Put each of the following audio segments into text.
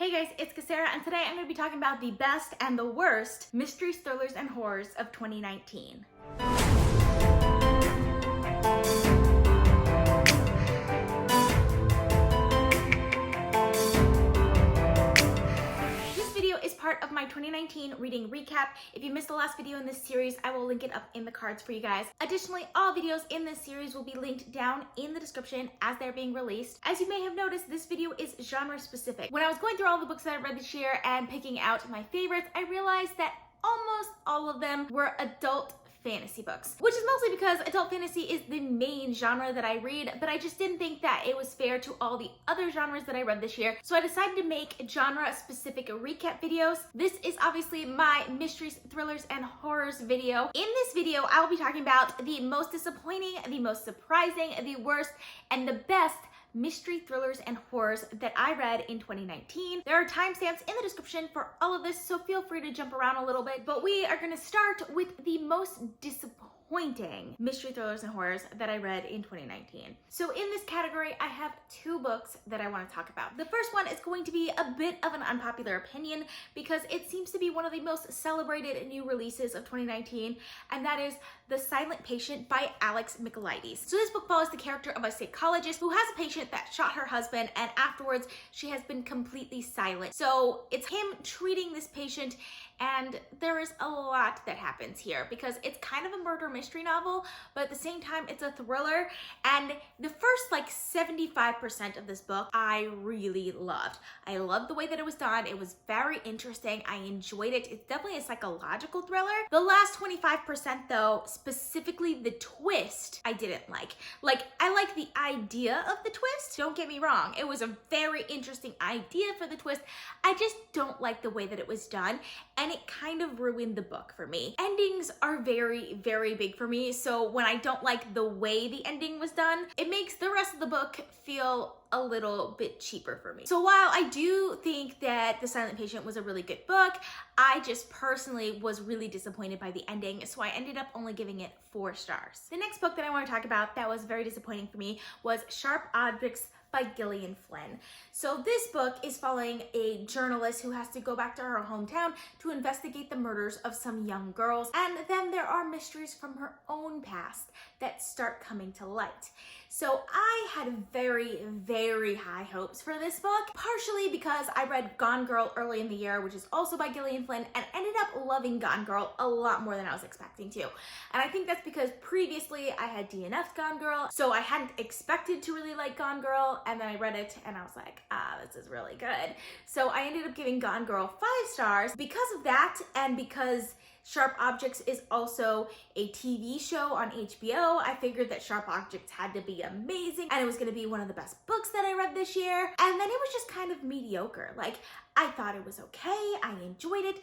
Hey guys, it's Casera, and today I'm going to be talking about the best and the worst mysteries, thrillers, and horrors of 2019. Is part of my 2019 reading recap. If you missed the last video in this series, I will link it up in the cards for you guys. Additionally, all videos in this series will be linked down in the description as they're being released. As you may have noticed, this video is genre specific. When I was going through all the books that I read this year and picking out my favorites, I realized that almost all of them were adult fantasy books, which is mostly because adult fantasy is the main genre that I read, but I just didn't think that it was fair to all the other genres that I read this year, so I decided to make genre-specific recap videos. This is obviously my mysteries, thrillers, and horrors video. In this video, I will be talking about the most disappointing, the most surprising, the worst, and the best mystery, thrillers, and horrors that I read in 2019. There are timestamps in the description for all of this, so feel free to jump around a little bit, but we are going to start with the most disappointing mystery, thrillers, and horrors that I read in 2019. So in this category, I have two books that I want to talk about. The first one is going to be a bit of an unpopular opinion because it seems to be one of the most celebrated new releases of 2019, and that is The Silent Patient by Alex Michaelides. So this book follows the character of a psychologist who has a patient that shot her husband, and afterwards she has been completely silent. So it's him treating this patient, and there is a lot that happens here because it's kind of a murder mystery novel, but at the same time it's a thriller. And the first 75% of this book I really loved. I loved the way that it was done. It was very interesting. I enjoyed it. It's definitely a psychological thriller. The last 25% though, specifically the twist, I didn't like. I like the idea of the twist, don't get me wrong. It was a very interesting idea for the twist. I just don't like the way that it was done, and it kind of ruined the book for me. Endings are very, very big for me, so when I don't like the way the ending was done, it makes the rest of the book feel a little bit cheaper for me. So while I do think that The Silent Patient was a really good book, I just personally was really disappointed by the ending, so I ended up only giving it 4 stars. The next book that I want to talk about that was very disappointing for me was Sharp Objects by Gillian Flynn. So this book is following a journalist who has to go back to her hometown to investigate the murders of some young girls, and then there are mysteries from her own past that start coming to light. So I had very, very high hopes for this book, partially because I read Gone Girl early in the year, which is also by Gillian Flynn, and ended up loving Gone Girl a lot more than I was expecting to. And I think that's because previously I had DNF'd Gone Girl, so I hadn't expected to really like Gone Girl, and then I read it and I was like, this is really good. So I ended up giving Gone Girl 5 stars because of that, and because Sharp Objects is also a TV show on HBO. I figured that Sharp Objects had to be amazing, and it was gonna be one of the best books that I read this year. And then it was just kind of mediocre. I thought it was okay, I enjoyed it.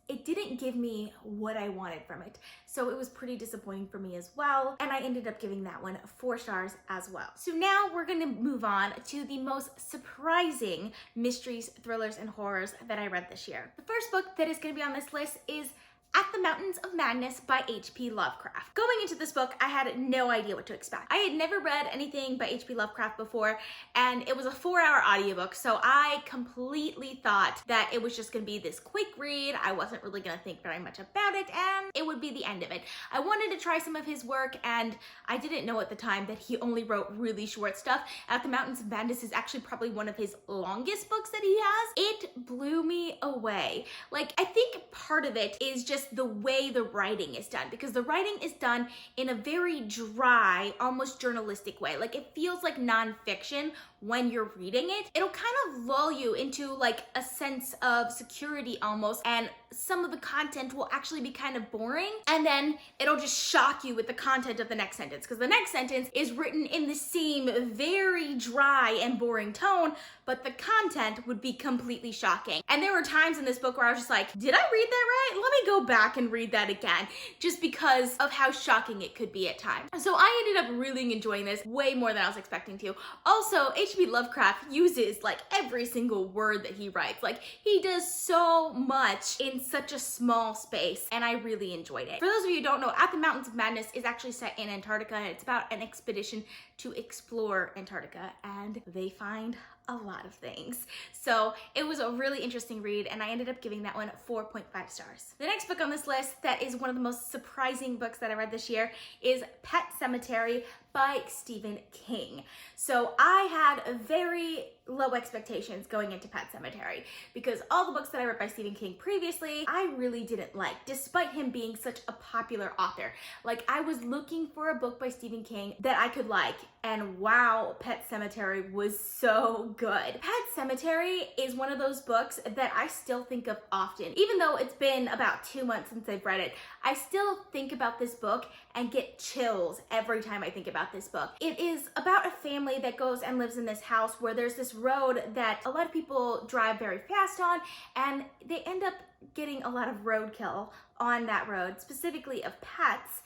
It didn't give me what I wanted from it. So it was pretty disappointing for me as well. And I ended up giving that one 4 stars as well. So now we're gonna move on to the most surprising mysteries, thrillers, and horrors that I read this year. The first book that is gonna be on this list is At the Mountains of Madness by H.P. Lovecraft. Going into this book, I had no idea what to expect. I had never read anything by H.P. Lovecraft before, and it was a 4-hour audiobook, so I completely thought that it was just gonna be this quick read. I wasn't really gonna think very much about it, and it would be the end of it. I wanted to try some of his work, and I didn't know at the time that he only wrote really short stuff. At the Mountains of Madness is actually probably one of his longest books that he has. It blew me away. I think part of it is just the way the writing is done, because the writing is done in a very dry, almost journalistic way. It feels like nonfiction when you're reading it. It'll kind of lull you into a sense of security almost, and some of the content will actually be kind of boring, and then it'll just shock you with the content of the next sentence, because the next sentence is written in the same very dry and boring tone, but the content would be completely shocking. And there were times in this book where I was just like, did I read that right? Let me go back and read that again, just because of how shocking it could be at times. So I ended up really enjoying this way more than I was expecting to. Also, H.P. Lovecraft uses every single word that he writes. He does so much in such a small space, and I really enjoyed it. For those of you who don't know, At the Mountains of Madness is actually set in Antarctica, and it's about an expedition to explore Antarctica, and they find a lot of things. So it was a really interesting read, and I ended up giving that one 4.5 stars. The next book on this list that is one of the most surprising books that I read this year is Pet Semetary by Stephen King. So I had very low expectations going into Pet Semetary because all the books that I read by Stephen King previously, I really didn't like, despite him being such a popular author. Like, I was looking for a book by Stephen King that I could like, and wow, Pet Semetary was so good. Pet Semetary is one of those books that I still think of often. Even though it's been about 2 months since I've read it, I still think about this book and get chills every time I think about this book. It is about a family that goes and lives in this house where there's this road that a lot of people drive very fast on, and they end up getting a lot of roadkill on that road, specifically of pets.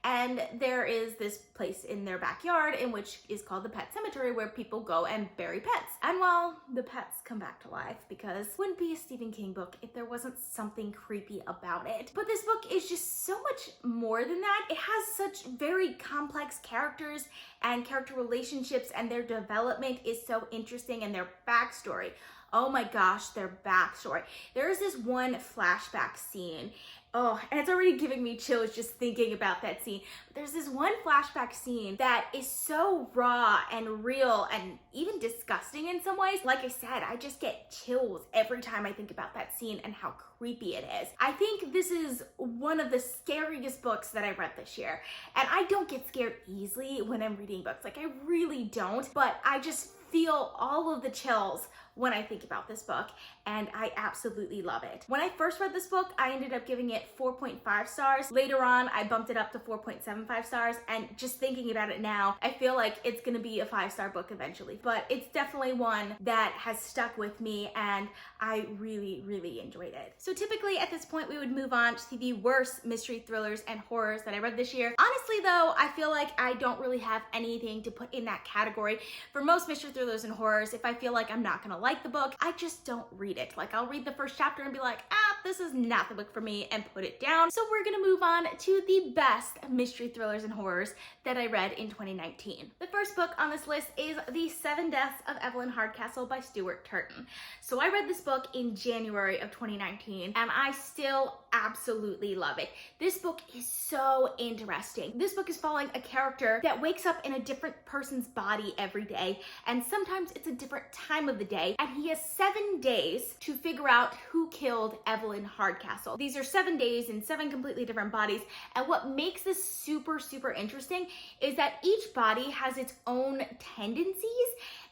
And there is this place in their backyard in which is called the Pet Semetary, where people go and bury pets. And well, the pets come back to life, because it wouldn't be a Stephen King book if there wasn't something creepy about it. But this book is just so much more than that. It has such very complex characters and character relationships, and their development is so interesting, and their backstory. Oh my gosh, their backstory. There is this one flashback scene. Oh, and it's already giving me chills just thinking about that scene. But there's this one flashback scene that is so raw and real and even disgusting in some ways. Like I said, I just get chills every time I think about that scene and how creepy it is. I think this is one of the scariest books that I read this year. And I don't get scared easily when I'm reading books. Like, I really don't. But I just feel all of the chills when I think about this book, and I absolutely love it. When I first read this book, I ended up giving it 4.5 stars. Later on, I bumped it up to 4.75 stars, and just thinking about it now, I feel like it's gonna be a 5-star book eventually. But it's definitely one that has stuck with me, and I really, really enjoyed it. So typically at this point, we would move on to the worst mystery thrillers and horrors that I read this year. Honestly though, I feel like I don't really have anything to put in that category. For most mystery thrillers and horrors, if I feel like I'm not gonna like the book, I just don't read it. Like, I'll read the first chapter and be like, this is not the book for me, and put it down. So we're gonna move on to the best mystery thrillers and horrors that I read in 2019. The first book on this list is The 7 Deaths of Evelyn Hardcastle by Stuart Turton. So I read this book in January of 2019, and I still absolutely love it. This book is so interesting. This book is following a character that wakes up in a different person's body every day, and sometimes it's a different time of the day, and he has 7 days to figure out who killed Evelyn Hardcastle. These are 7 days in 7 completely different bodies, and what makes this super, super interesting is that each body has its own tendencies,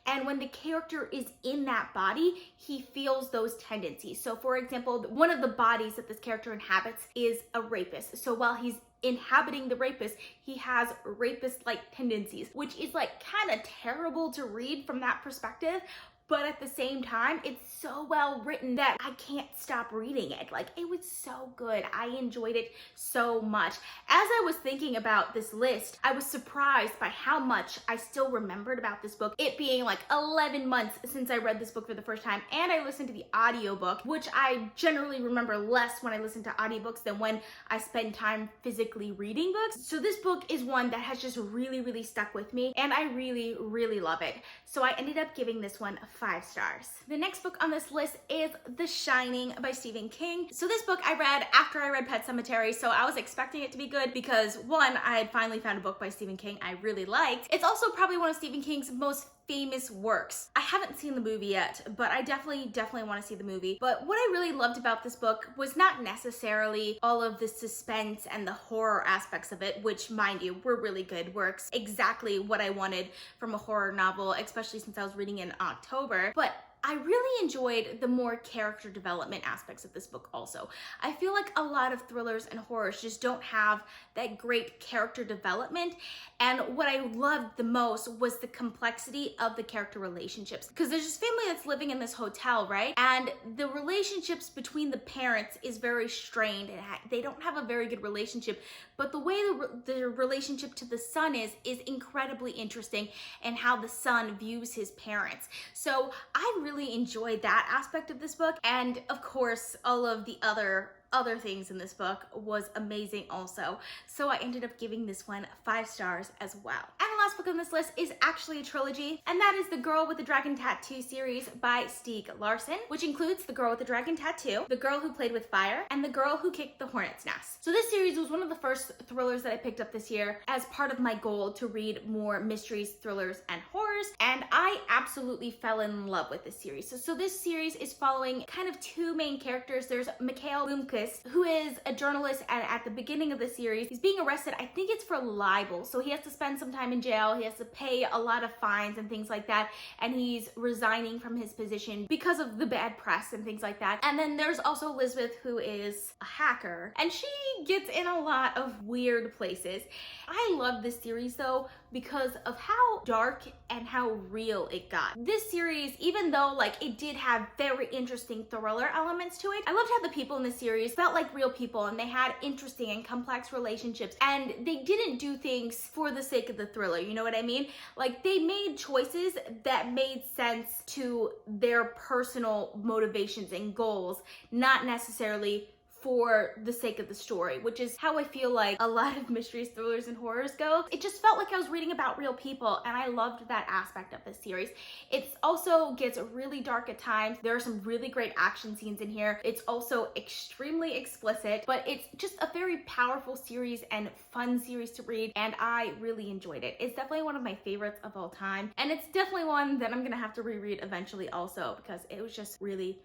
and when the character is in that body, he feels those tendencies. So for example, one of the bodies that this character inhabits is a rapist. So while he's inhabiting the rapist, he has rapist-like tendencies, which is like kind of terrible to read from that perspective. But at the same time, it's so well written that I can't stop reading it. Like, it was so good. I enjoyed it so much. As I was thinking about this list, I was surprised by how much I still remembered about this book. It being like 11 months since I read this book for the first time, and I listened to the audiobook, which I generally remember less when I listen to audiobooks than when I spend time physically reading books. So this book is one that has just really, really stuck with me, and I really, really love it. So I ended up giving this one 5 stars. The next book on this list is The Shining by Stephen King. So this book I read after I read Pet Semetary, so I was expecting it to be good because one, I had finally found a book by Stephen King I really liked. It's also probably one of Stephen King's most famous works. I haven't seen the movie yet, but I definitely want to see the movie. But what I really loved about this book was not necessarily all of the suspense and the horror aspects of it, which, mind you, were really good works. Exactly what I wanted from a horror novel, especially since I was reading in October. But I really enjoyed the more character development aspects of this book also. I feel like a lot of thrillers and horrors just don't have that great character development, and what I loved the most was the complexity of the character relationships. Because there's this family that's living in this hotel, right? And the relationships between the parents is very strained, and they don't have a very good relationship, but the way the relationship to the son is incredibly interesting, and how the son views his parents. So I really enjoyed that aspect of this book, and of course all of the other other things in this book was amazing also. So I ended up giving this one 5 stars as well. And the last book on this list is actually a trilogy, and that is The Girl with the Dragon Tattoo series by Stieg Larsson, which includes The Girl with the Dragon Tattoo, The Girl Who Played with Fire, and The Girl Who Kicked the Hornet's Nest. So this series was one of the first thrillers that I picked up this year as part of my goal to read more mysteries, thrillers, and horrors, and I absolutely fell in love with this series. So this series is following kind of 2 main characters. There's Michaelides, who is a journalist, and at the beginning of the series, he's being arrested. I think it's for libel, so he has to spend some time in jail. He has to pay a lot of fines and things like that, and he's resigning from his position because of the bad press and things like that. And then there's also Elizabeth, who is a hacker, and she gets in a lot of weird places. I love this series though because of how dark and how real it got. This series, even though like it did have very interesting thriller elements to it, I loved how the people in the series felt like real people, and they had interesting and complex relationships, and they didn't do things for the sake of the thriller, you know what I mean? Like, they made choices that made sense to their personal motivations and goals, not necessarily for the sake of the story, which is how I feel like a lot of mysteries, thrillers, and horrors go. It just felt like I was reading about real people, and I loved that aspect of this series. It also gets really dark at times. There are some really great action scenes in here. It's also extremely explicit, but it's just a very powerful series and fun series to read, and I really enjoyed it. It's definitely one of my favorites of all time, and it's definitely one that I'm gonna have to reread eventually also because it was just really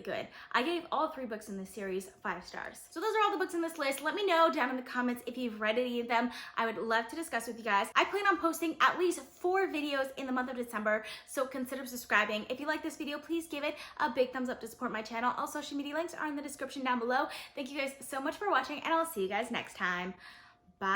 good. I gave all 3 books in this series 5 stars. So those are all the books in this list. Let me know down in the comments if you've read any of them. I would love to discuss with you guys. I plan on posting at least 4 videos in the month of December, so consider subscribing. If you like this video, please give it a big thumbs up to support my channel. All social media links are in the description down below. Thank you guys so much for watching, and I'll see you guys next time. Bye.